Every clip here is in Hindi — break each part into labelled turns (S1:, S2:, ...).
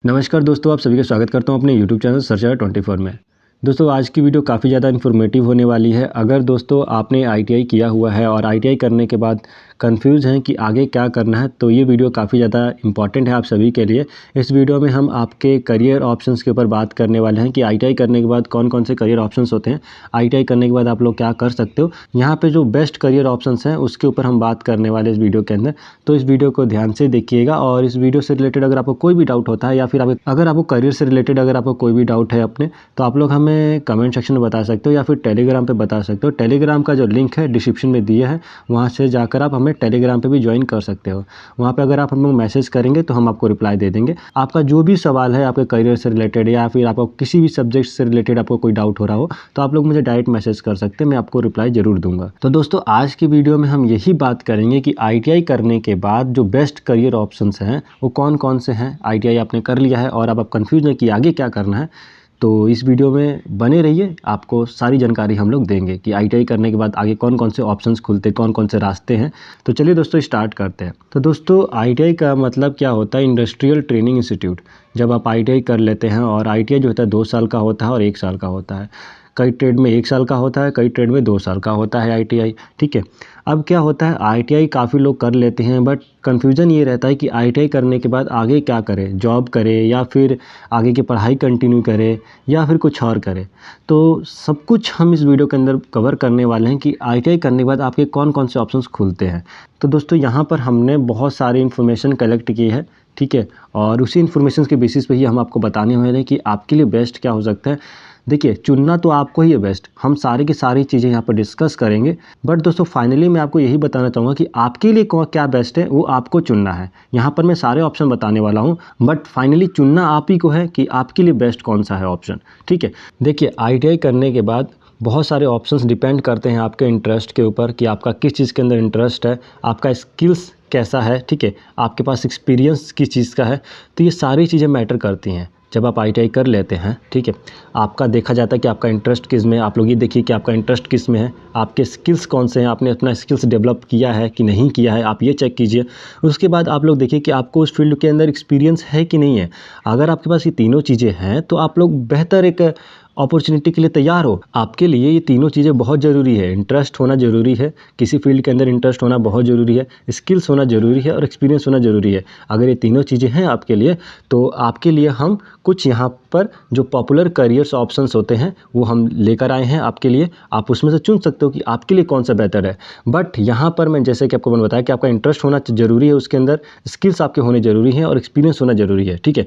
S1: नमस्कार दोस्तों, आप सभी का स्वागत करता हूं अपने YouTube चैनल सर्चर 24 में। दोस्तों आज की वीडियो काफ़ी ज़्यादा इन्फॉर्मेटिव होने वाली है। अगर दोस्तों आपने ITI किया हुआ है और ITI करने के बाद कंफ्यूज हैं कि आगे क्या करना है, तो ये वीडियो काफ़ी ज़्यादा इम्पॉर्टेंट है आप सभी के लिए। इस वीडियो में हम आपके करियर ऑप्शंस के ऊपर बात करने वाले हैं कि ITI करने के बाद कौन कौन से करियर ऑप्शंस होते हैं, ITI करने के बाद आप लोग क्या कर सकते हो। यहाँ पे जो बेस्ट करियर ऑप्शंस हैं उसके ऊपर हम बात करने वाले इस वीडियो के अंदर। तो इस वीडियो को ध्यान से देखिएगा और इस वीडियो से रिलेटेड अगर आपको कोई भी डाउट होता है या फिर अगर आपको करियर से रिलेटेड अगर आपको कोई भी डाउट है अपने, तो आप लोग हमें कमेंट सेक्शन में बता सकते हो या फिर टेलीग्राम पे बता सकते हो। टेलीग्राम का जो लिंक है डिस्क्रिप्शन में दिया है, वहाँ से जाकर आप हमें टेलीग्राम पे भी ज्वाइन कर सकते हो। वहाँ पे अगर आप हमें मैसेज करेंगे तो हम आपको रिप्लाई दे देंगे। आपका जो भी सवाल है आपके करियर से रिलेटेड या फिर आपको किसी भी सब्जेक्ट से रिलेटेड आपको कोई डाउट हो रहा हो, तो आप लोग मुझे डायरेक्ट मैसेज कर सकते हैं, मैं आपको रिप्लाई ज़रूर दूंगा। तो दोस्तों आज की वीडियो में हम यही बात करेंगे कि ITI करने के बाद जो बेस्ट करियर ऑप्शंस हैं वो कौन कौन से हैं। ITI आपने कर लिया है और अब आप कंफ्यूज हैं कि आगे क्या करना है, तो इस वीडियो में बने रहिए, आपको सारी जानकारी हम लोग देंगे कि ITI करने के बाद आगे कौन कौन से ऑप्शंस खुलते हैं, कौन कौन से रास्ते हैं। तो चलिए दोस्तों स्टार्ट करते हैं। तो दोस्तों ITI का मतलब क्या होता है, इंडस्ट्रियल ट्रेनिंग इंस्टीट्यूट। जब आप ITI कर लेते हैं और ITI जो होता है 2 साल का होता है और 1 साल का होता है। कई ट्रेड में 1 साल का होता है, कई ट्रेड में 2 साल का होता है ITI, ठीक है। अब क्या होता है ITI काफ़ी लोग कर लेते हैं, बट कन्फ्यूज़न ये रहता है कि ITI करने के बाद आगे क्या करें, जॉब करें या फिर आगे की पढ़ाई कंटिन्यू करें या फिर कुछ और करें। तो सब कुछ हम इस वीडियो के अंदर कवर करने वाले हैं कि ITI करने के बाद आपके कौन कौन से ऑप्शंस खुलते हैं। तो दोस्तों यहाँ पर हमने बहुत सारी इन्फॉर्मेशन कलेक्ट की है, ठीक है, और उसी इन्फॉर्मेशन के बेसिस पे ही हम आपको बताने वाले हैं कि आपके लिए बेस्ट क्या हो सकता है। देखिए चुनना तो आपको ही है बेस्ट, हम सारी की सारी चीज़ें यहाँ पर डिस्कस करेंगे, बट दोस्तों फाइनली मैं आपको यही बताना चाहूँगा कि आपके लिए क्या बेस्ट है वो आपको चुनना है। यहाँ पर मैं सारे ऑप्शन बताने वाला हूँ, बट फाइनली चुनना आप ही को है कि आपके लिए बेस्ट कौन सा है ऑप्शन, ठीक है। देखिए ITI करने के बाद बहुत सारे ऑप्शंस डिपेंड करते हैं आपके इंटरेस्ट के ऊपर कि आपका किस चीज़ के अंदर इंटरेस्ट है, आपका स्किल्स कैसा है, ठीक है, आपके पास एक्सपीरियंस किस चीज़ का है। तो ये सारी चीज़ें मैटर करती हैं जब आप ITI कर लेते हैं, ठीक है। आपका देखा जाता है कि आपका इंटरेस्ट किस में है। आप लोग ये देखिए कि आपका इंटरेस्ट किस में है, आपके स्किल्स कौन से हैं, आपने अपना स्किल्स डेवलप किया है कि नहीं किया है, आप ये चेक कीजिए। उसके बाद आप लोग देखिए कि आपको उस फील्ड के अंदर एक्सपीरियंस है कि नहीं है। अगर आपके पास ये तीनों चीज़ें हैं तो आप लोग बेहतर एक अपॉर्चुनिटी के लिए तैयार हो। आपके लिए ये तीनों चीज़ें बहुत ज़रूरी है। इंटरेस्ट होना ज़रूरी है, किसी फील्ड के अंदर इंटरेस्ट होना बहुत ज़रूरी है, स्किल्स होना ज़रूरी है और एक्सपीरियंस होना ज़रूरी है। अगर ये तीनों चीज़ें हैं आपके लिए, तो आपके लिए हम कुछ यहाँ पर जो पॉपुलर करियर्स ऑप्शंस होते हैं वो हम लेकर आए हैं आपके लिए। आप उसमें से चुन सकते हो कि आपके लिए कौन सा बेहतर है। बट यहाँ पर मैं जैसे कि आपको मैंने बताया कि आपका इंटरेस्ट होना ज़रूरी है, उसके अंदर स्किल्स आपके होने ज़रूरी हैं और एक्सपीरियंस होना ज़रूरी है, ठीक है।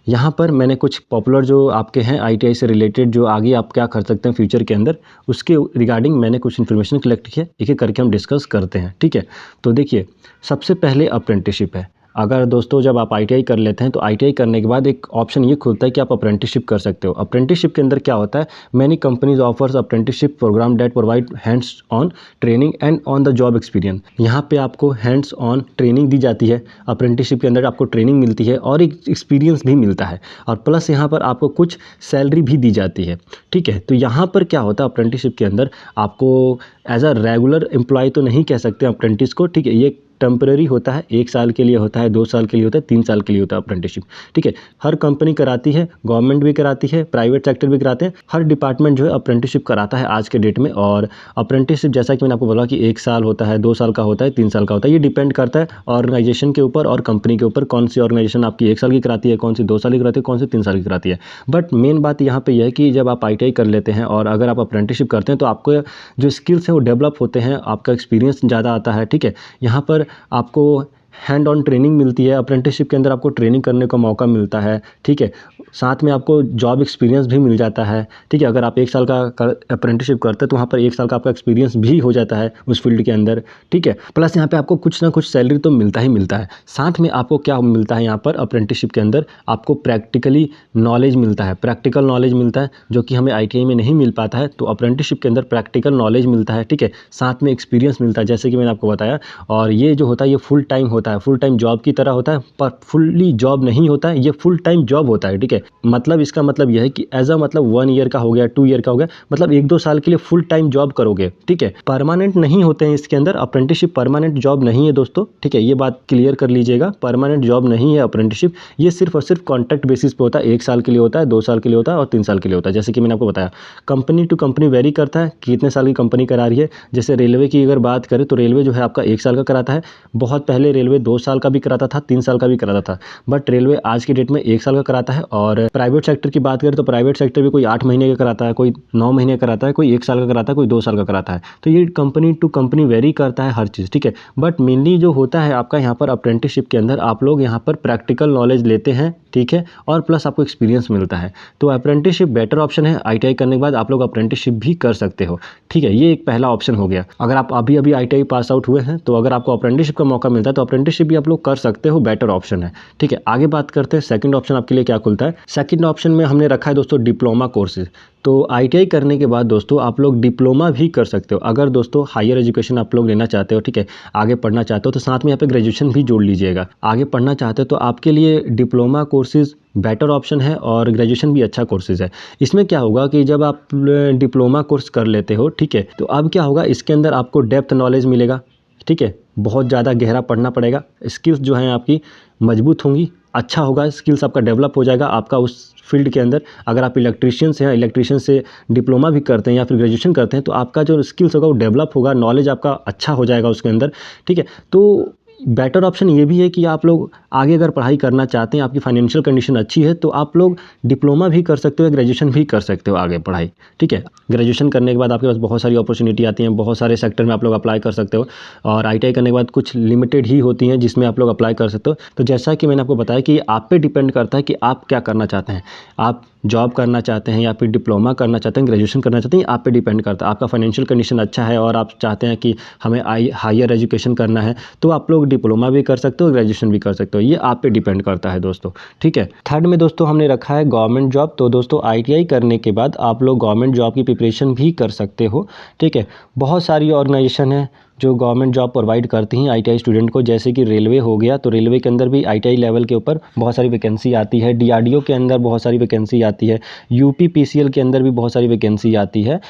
S1: यहाँ पर मैंने कुछ पॉपुलर जो आपके हैं ITI से रिलेटेड, जो आगे आप क्या कर सकते हैं फ्यूचर के अंदर, उसके रिगार्डिंग मैंने कुछ इन्फॉर्मेशन कलेक्ट की है, एक एक करके हम डिस्कस करते हैं, ठीक है। तो देखिए सबसे पहले अप्रेंटिसशिप है। अगर दोस्तों जब आप ITI कर लेते हैं तो ITI करने के बाद एक ऑप्शन ये खुलता है कि आप अप्रेंटिसशिप कर सकते हो। अप्रेंटिसशिप के अंदर क्या होता है, many companies offers apprenticeship program that provide hands on training and on the job experience. यहाँ पे आपको हैंड्स ऑन ट्रेनिंग दी जाती है, अप्रेंटिसशिप के अंदर आपको ट्रेनिंग मिलती है और एक एक्सपीरियंस भी मिलता है, और प्लस यहाँ पर आपको कुछ सैलरी भी दी जाती है, ठीक है। तो यहाँ पर क्या होता है अप्रेंटिसशिप के अंदर, आपको एज अ रेगुलर एम्प्लॉय तो नहीं कह सकते अप्रेंटिस को, ठीक है। ये टेम्पररी होता है, 1 साल के लिए होता है, 2 साल के लिए होता है, 3 साल के लिए होता है अप्रेंटिसशिप, ठीक है। हर कंपनी कराती है, गवर्नमेंट भी कराती है, प्राइवेट सेक्टर भी कराते हैं, हर डिपार्टमेंट जो है अप्रेंटिसशिप कराता है आज के डेट में। और अप्रेंटिसशिप जैसा कि मैंने आपको बोला कि 1 साल होता है, 2 साल का होता है, 3 साल का होता है। ये डिपेंड करता है ऑर्गेनाइजेशन के ऊपर और कंपनी के ऊपर, कौन सी ऑर्गेनाइजेशन आपकी 1 साल की कराती है, कौन सी 2 साल की कराती है, कौन सी 3 साल की कराती है। बट मेन बात यहाँ पे यह है कि जब आप ITI कर लेते हैं और अगर आप अप्रेंटिसशिप करते हैं तो आपको जो स्किल्स हैं वो डेवलप होते हैं, आपका एक्सपीरियंस ज़्यादा आता है, ठीक है। यहाँ पर आपको हैंड ऑन ट्रेनिंग मिलती है, अप्रेंटिसशिप के अंदर आपको ट्रेनिंग करने का मौका मिलता है, ठीक है। साथ में आपको जॉब एक्सपीरियंस भी मिल जाता है, ठीक है। अगर आप 1 साल का अप्रेंटिसशिप करते हैं तो वहाँ पर 1 साल का आपका एक्सपीरियंस भी हो जाता है उस फील्ड के अंदर, ठीक है। प्लस यहाँ पे आपको कुछ ना कुछ सैलरी तो मिलता ही मिलता है। साथ में आपको क्या मिलता है यहाँ पर अप्रेंटिसशिप के अंदर, आपको प्रैक्टिकली नॉलेज मिलता है, प्रैक्टिकल नॉलेज मिलता है जो कि हमें ITI में नहीं मिल पाता है। तो अप्रेंटिसशिप के अंदर प्रैक्टिकल नॉलेज मिलता है, ठीक है। साथ में एक्सपीरियंस मिलता है जैसे कि मैंने आपको बताया, और ये जो होता है ये फुल टाइम होता होता है, फुल टाइम जॉब की तरह होता है, पर फुल्ली जॉब नहीं होता है, ये फुल टाइम जॉब होता है। ठीक है, मतलब इसका मतलब यह है कि एज अ मतलब 1 ईयर का हो गया, 2 ईयर का हो गया, मतलब 1-2 साल के लिए फुल टाइम जॉब करोगे। ठीक है, परमानेंट नहीं होते हैं इसके अंदर, अप्रेंटिसशिप परमानेंट जॉब नहीं है दोस्तों। ठीक है, ये बात क्लियर कर लीजिएगा, परमानेंट जॉब नहीं है अप्रेंटिसशिप, ये सिर्फ और सिर्फ कॉन्ट्रैक्ट बेसिस पे होता है। 1 साल के लिए होता है, 2 साल के लिए होता है और 3 साल के लिए होता है। जैसे कि मैंने आपको बताया, कंपनी टू कंपनी वेरी करता है कि कितने साल की कंपनी करा रही है। जैसे रेलवे की अगर बात करें तो रेलवे जो है आपका 1 साल का कराता है। बहुत पहले रेलवे 2 साल का भी कराता था, 3 साल का भी कराता था, बट रेलवे आज की डेट में 1 साल का कराता है। और प्राइवेट सेक्टर की बात करें तो प्राइवेट सेक्टर भी कोई 8 महीने का कराता है, कोई 9 महीने का कराता है, कोई 1 साल का कराता है, कोई 2 साल का कराता है। तो ये कंपनी टू कंपनी वेरी करता है हर चीज़। ठीक है, बट मेनली जो होता है आपका यहाँ पर अप्रेंटिसशिप के अंदर आप लोग यहाँ पर प्रैक्टिकल नॉलेज लेते हैं। ठीक है, और प्लस आपको एक्सपीरियंस मिलता है। तो अप्रेंटिसशिप बेटर ऑप्शन है। आईटीआई करने के बाद आप लोग अप्रेंटिसशिप भी कर सकते हो। ठीक है, ये एक पहला ऑप्शन हो गया। अगर आप अभी अभी आईटीआई पास आउट हुए हैं तो अगर आपको अप्रेंटिसशिप का मौका मिलता है तो अप्रेंटिसशिप भी आप लोग कर सकते हो, बेटर ऑप्शन है। ठीक है, आगे बात करते हैं सेकंड ऑप्शन आपके लिए क्या खुलता है। सेकंड ऑप्शन में हमने रखा है दोस्तों डिप्लोमा कोर्सेज। तो आईटीआई करने के बाद दोस्तों आप लोग डिप्लोमा भी कर सकते हो। अगर दोस्तों हायर एजुकेशन आप लोग लेना चाहते हो, ठीक है, आगे पढ़ना चाहते हो, तो साथ में यहाँ पे ग्रेजुएशन भी जोड़ लीजिएगा। आगे पढ़ना चाहते हो तो आपके लिए डिप्लोमा कोर्सेज बेटर ऑप्शन है और ग्रेजुएशन भी अच्छा कोर्सेज है। इसमें क्या होगा कि जब आप डिप्लोमा कोर्स कर लेते हो, ठीक है, तो अब क्या होगा, इसके अंदर आपको डेप्थ नॉलेज मिलेगा। ठीक है, बहुत ज़्यादा गहरा पढ़ना पड़ेगा, स्किल्स जो हैं आपकी मजबूत होंगी, अच्छा होगा, स्किल्स आपका डेवलप हो जाएगा आपका उस फील्ड के अंदर। अगर आप इलेक्ट्रीशियन से हैं, इलेक्ट्रीशियन से डिप्लोमा भी करते हैं या फिर ग्रेजुएशन करते हैं, तो आपका जो स्किल्स होगा वो डेवलप होगा, नॉलेज आपका अच्छा हो जाएगा उसके अंदर। ठीक है, तो बेटर ऑप्शन ये भी है कि आप लोग आगे अगर पढ़ाई करना चाहते हैं, आपकी फाइनेंशियल कंडीशन अच्छी है, तो आप लोग डिप्लोमा भी कर सकते हो, ग्रेजुएशन भी कर सकते हो आगे पढ़ाई। ठीक है, ग्रेजुएशन करने के बाद आपके पास बहुत सारी अपॉर्चुनिटी आती हैं, बहुत सारे सेक्टर में आप लोग अप्लाई कर सकते हो। और आईटीआई करने के बाद कुछ लिमिटेड ही होती हैं जिसमें आप लोग अप्लाई कर सकते हो। तो जैसा कि मैंने आपको बताया कि आप पे डिपेंड करता है कि आप क्या करना चाहते हैं। आप जॉब करना चाहते हैं या फिर डिप्लोमा करना चाहते हैं, ग्रेजुएशन करना चाहते हैं, आप पे डिपेंड करता है। आपका फाइनेंशियल कंडीशन अच्छा है और आप चाहते हैं कि हमें हायर एजुकेशन करना है, तो आप लोग डिप्लोमा भी कर सकते हो, ग्रेजुएशन भी कर सकते हो। ये आप पे डिपेंड करता है दोस्तों। ठीक है, थर्ड में दोस्तों हमने रखा है गवर्नमेंट जॉब। तो दोस्तों आईटीआई करने के बाद आप लोग गवर्नमेंट जॉब की प्रिपरेशन भी कर सकते हो। ठीक है, बहुत सारी ऑर्गेनाइजेशन है जो गवर्नमेंट जॉब प्रोवाइड करती हैं आईटीआई स्टूडेंट को, जैसे कि रेलवे हो गया, तो रेलवे के अंदर भी आईटीआई लेवल के ऊपर बहुत सारी वैकेंसी आती है। डीआरडीओ के अंदर बहुत सारी वैकेंसी आती है। यूपीपीसीएल के अंदर भी बहुत सारी वैकेंसी आती है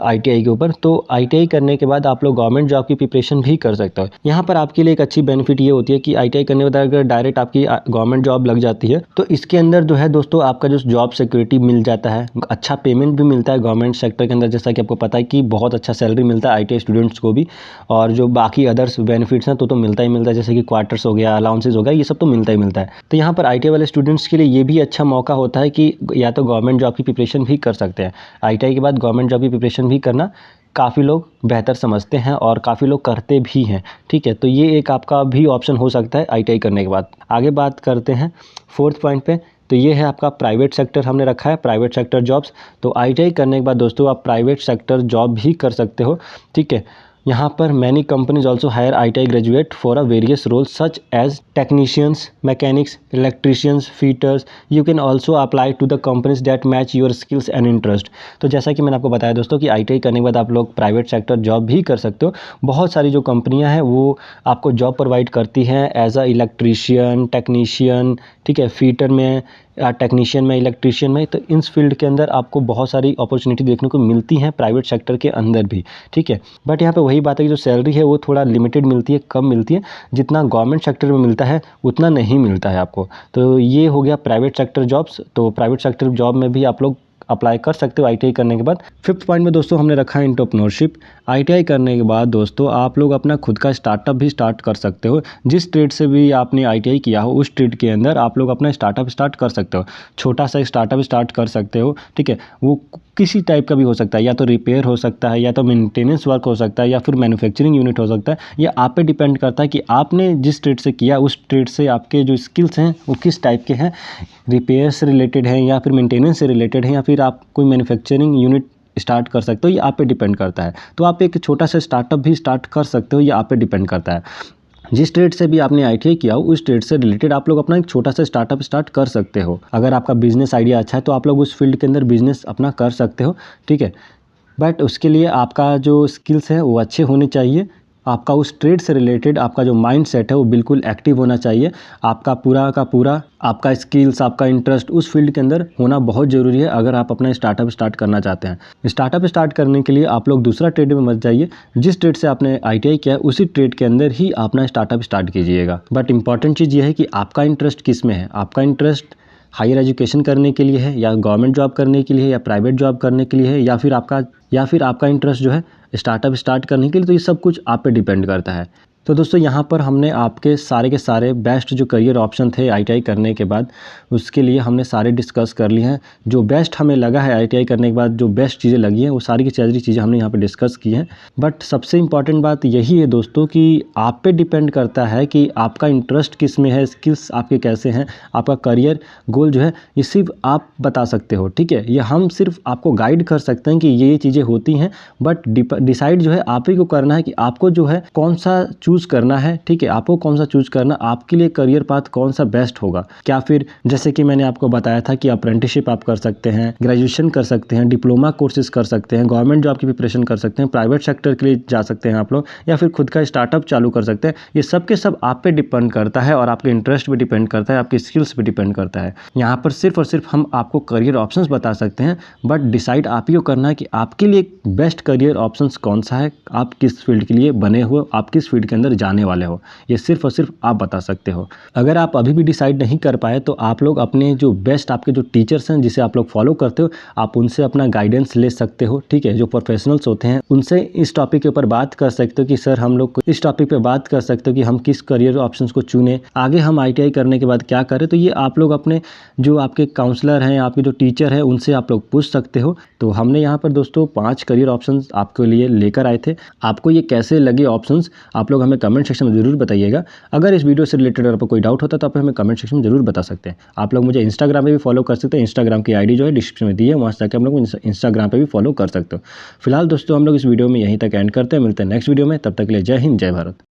S1: आईटीआई के ऊपर। तो आईटीआई करने के बाद आप लोग गवर्नमेंट जॉब की प्रिपरेशन भी कर सकते हो। यहाँ पर आपके लिए एक अच्छी बेनिफिट ये होती है कि आईटीआई करने के बाद अगर डायरेक्ट आपकी गवर्नमेंट जॉब लग जाती है तो इसके अंदर जो है दोस्तों आपका जो जॉब सिक्योरिटी मिल जाता है, अच्छा पेमेंट भी मिलता है गवर्नमेंट सेक्टर के अंदर। जैसा कि आपको पता है कि बहुत अच्छा सैलरी मिलता है आईटीआई स्टूडेंट्स को भी, और जो बाकी अदर्स बेनिफिट्स हैं तो मिलता ही मिलता है, जैसे कि क्वार्टर्स हो गया, अलाउंसेज हो गया, ये सब तो मिलता ही मिलता है। तो यहाँ पर आईटीआई वाले स्टूडेंट्स के लिए ये भी अच्छा मौका होता है कि या तो गवर्नमेंट जॉब की प्रिपरेशन भी कर सकते हैं। आईटीआई के बाद गवर्नमेंट जॉब की प्रिपरेशन भी करना काफ़ी लोग बेहतर समझते हैं और काफ़ी लोग करते भी हैं। ठीक है, तो ये एक आपका भी ऑप्शन हो सकता है आईटीआई करने के बाद। आगे बात करते हैं फोर्थ पॉइंट पे। तो ये है आपका प्राइवेट सेक्टर हमने रखा है, प्राइवेट सेक्टर जॉब्स। तो आईटीआई करने के बाद दोस्तों आप प्राइवेट सेक्टर जॉब भी कर सकते हो। ठीक है, यहाँ पर many companies also hire ITI graduate for a various roles such as technicians, mechanics, electricians, fitters. You can also apply to the companies that match your skills and interest. तो जैसा कि मैंने आपको बताया दोस्तों कि आईटीआई करने के बाद आप लोग प्राइवेट सेक्टर जॉब भी कर सकते हो। बहुत सारी जो कंपनियां हैं वो आपको जॉब प्रोवाइड करती हैं एज अ इलेक्ट्रीशियन, टेक्नीशियन, ठीक है, फीटर में, टेक्नीशियन में, इलेक्ट्रीशियन में। तो इस फील्ड के अंदर आपको बहुत सारी अपॉर्चुनिटी देखने को मिलती हैं प्राइवेट सेक्टर के अंदर भी। ठीक है, बट यहाँ पे वही बात है कि जो सैलरी है वो थोड़ा लिमिटेड मिलती है, कम मिलती है, जितना गवर्नमेंट सेक्टर में मिलता है उतना नहीं मिलता है आपको। तो ये हो गया प्राइवेट सेक्टर जॉब्स। तो प्राइवेट सेक्टर जॉब में भी आप लोग अप्लाई कर सकते हो आईटीआई करने के बाद। फिफ्थ पॉइंट में दोस्तों हमने रखा है एंटरप्रेन्योरशिप। आईटीआई करने के बाद दोस्तों आप लोग अपना खुद का स्टार्टअप भी स्टार्ट कर सकते हो। जिस ट्रेड से भी आपने आईटीआई किया हो उस ट्रेड के अंदर आप लोग अपना स्टार्टअप स्टार्ट कर सकते हो। छोटा सा स्टार्टअप स्टार्ट कर सकते हो। ठीक है, वो किसी टाइप का भी हो सकता है, या तो रिपेयर हो सकता है, या तो मेंटेनेंस वर्क हो सकता है, या फिर मैन्युफैक्चरिंग यूनिट हो सकता है। ये आप पे डिपेंड करता है कि आपने जिस ट्रेड से किया उस ट्रेड से आपके जो स्किल्स हैं वो किस टाइप के हैं, रिपेयर से रिलेटेड हैं या फिर मेंटेनेंस से रिलेटेड हैं, या फिर आप कोई मैन्युफैक्चरिंग यूनिट स्टार्ट कर सकते हो। ये आप पे डिपेंड करता है। तो आप एक छोटा सा स्टार्टअप भी स्टार्ट कर सकते हो, ये आप पे डिपेंड करता है। जिस ट्रेड से भी आपने आईटीआई किया हो उस ट्रेड से रिलेटेड आप लोग अपना एक छोटा सा स्टार्टअप स्टार्ट कर सकते हो। अगर आपका बिजनेस आइडिया अच्छा है तो आप लोग उस फील्ड के अंदर बिजनेस अपना कर सकते हो। ठीक है, बट उसके लिए आपका जो स्किल्स है वो अच्छे होने चाहिए। आपका उस ट्रेड से रिलेटेड आपका जो माइंड सेट है वो बिल्कुल एक्टिव होना चाहिए। आपका पूरा का पूरा आपका स्किल्स, आपका इंटरेस्ट उस फील्ड के अंदर होना बहुत ज़रूरी है अगर आप अपना स्टार्टअप स्टार्ट करना चाहते हैं। स्टार्टअप स्टार्ट करने के लिए आप लोग दूसरा ट्रेड में मत जाइए, जिस ट्रेड से आपने ITI किया है उसी ट्रेड के अंदर ही अपना स्टार्टअप स्टार्ट कीजिएगा। बट इंपॉर्टेंट चीज़ ये है कि आपका इंटरेस्ट किस में है। आपका इंटरेस्ट हायर एजुकेशन करने के लिए है, या गवर्नमेंट जॉब करने के लिए है, या प्राइवेट जॉब करने के लिए है, या फिर आपका इंटरेस्ट जो है स्टार्टअप स्टार्ट करने के लिए। तो ये सब कुछ आप पे डिपेंड करता है। तो दोस्तों यहाँ पर हमने आपके सारे के सारे बेस्ट जो करियर ऑप्शन थे ITI करने के बाद, उसके लिए हमने सारे डिस्कस कर लिए हैं। जो बेस्ट हमें लगा है ITI करने के बाद, जो बेस्ट चीज़ें लगी हैं वो सारी की सारी चीज़ें हमने यहाँ पे डिस्कस की हैं। बट सबसे इम्पॉर्टेंट बात यही है दोस्तों कि आप पे डिपेंड करता है कि आपका इंटरेस्ट किस में है, स्किल्स आपके कैसे हैं, आपका करियर गोल जो है ये सिर्फ आप बता सकते हो, ठीक है। ये हम सिर्फ आपको गाइड कर सकते हैं कि ये चीज़ें होती हैं, बट डिसाइड जो है आप ही को करना है कि आपको जो है कौन सा चूज़ करना है, ठीक है। आपको कौन सा चूज़ करना, आपके लिए करियर पाथ कौन सा बेस्ट होगा। क्या फिर जैसे कि मैंने आपको बताया था कि अप्रेंटिसशिप आप कर सकते हैं, ग्रेजुएशन कर सकते हैं, डिप्लोमा कोर्सेज कर सकते हैं, गवर्नमेंट जॉब की प्रिपरेशन कर सकते हैं, प्राइवेट सेक्टर के लिए जा सकते हैं आप लोग, या फिर खुद का स्टार्टअप चालू कर सकते हैं। ये सब के सब आप पे डिपेंड करता है और आपके इंटरेस्ट पे डिपेंड करता है, आपके स्किल्स पे डिपेंड करता है। यहाँ पर सिर्फ और सिर्फ हम आपको करियर ऑप्शंस बता सकते हैं, बट डिसाइड आप ही को करना है कि आपके लिए बेस्ट करियर ऑप्शंस कौन सा है, आप किस फील्ड के लिए बने हो, आप किस फील्ड के अंदर जाने वाले हो, ये सिर्फ और सिर्फ आप बता सकते हो। अगर आप अभी भी डिसाइड नहीं कर पाए तो आप लोग अपने जो बेस्ट आपके जो टीचर्स हैं जिसे आप लोग फॉलो करते हो, आप उनसे अपना गाइडेंस ले सकते हो, ठीक है। जो प्रोफेशनल्स होते हैं उनसे इस टॉपिक के ऊपर बात कर सकते हो कि सर हम लोग इस टॉपिक पे बात कर सकते हो कि हम किस करियर ऑप्शंस को चुने, आगे हम ITI करने के बाद क्या करें। तो ये आप लोग अपने जो आपके काउंसलर हैं, आपके जो टीचर हैं, उनसे आप लोग पूछ सकते हो। तो हमने यहाँ पर दोस्तों 5 करियर ऑप्शंस आपके लिए लेकर आए थे। आपको ये कैसे लगे ऑप्शंस, आप लोग हमें कमेंट सेक्शन में ज़रूर बताइएगा। अगर इस वीडियो से रिलेटेड आपको कोई डाउट होता है तो आप हमें कमेंट सेक्शन में ज़रूर बता सकते हैं। आप लोग मुझे इंस्टाग्राम पे भी फॉलो कर सकते हैं। इंस्टाग्राम की ID जो है डिस्क्रिप्शन में दी है, वहाँ से जाकर हम लोग इंस्टाग्राम पे भी फॉलो कर सकते हो। फिलहाल दोस्तों हम लोग इस वीडियो में यहीं तक एंड करते हैं। मिलते हैं नेक्स्ट वीडियो में, तब तक के लिए जय हिंद, जय भारत।